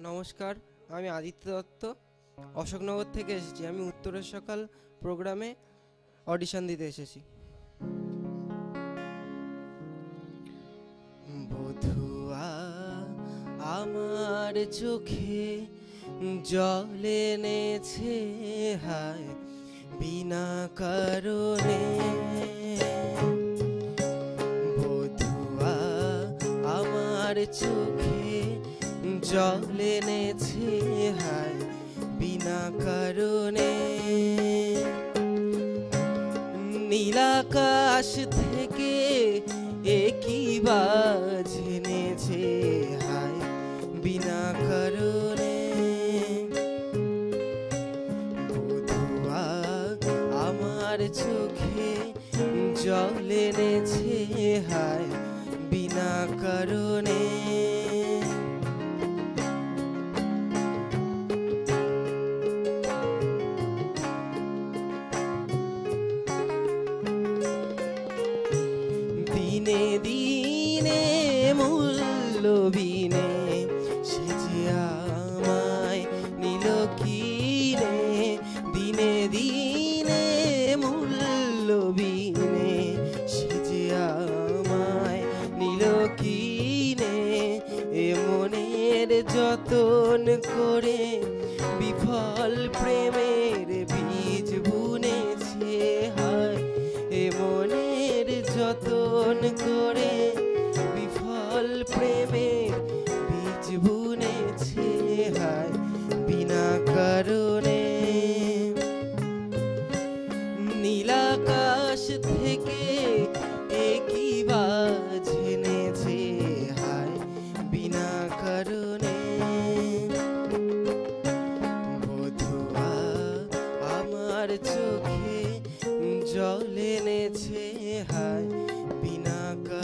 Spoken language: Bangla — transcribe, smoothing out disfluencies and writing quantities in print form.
নমস্কার, আমি আদিত্য দত্ত অশোকনগর থেকে এসেছি। আমি উত্তরের সকাল প্রোগ্রামে অডিশন দিতে এসেছি। বধুয়া আমার চোখে জল এনেছে হায় বিনা কারণে। বধুয়া আমার চোখে জল এনেছে হায় বিনা কারণে। নীলাকাশ থেকে একই বাজ এনেছে হায় বিনা কারণে। বধুয়া আমার চোখে জল এনেছে হায় বিনা কারণে। দিনে দিনে মূল্যবিনে সে যে আমায় নিল কিনে। দিনে দিনে মূল্যবিনে সে যে আমায় নিল কিনে। এ মনের যতন করে বিফল প্রেমের বীজ বুনেছে হায়। এ মনের যতন করে বিফল প্রেমের বীজ বুনেছে হায় বিনা কারণে। নীলাকাশ থেকে একই বাজ এনেছে হায় বিনা কারণে। বধুয়া আমার চোখে জল এনেছে হায় বিনা কারণে।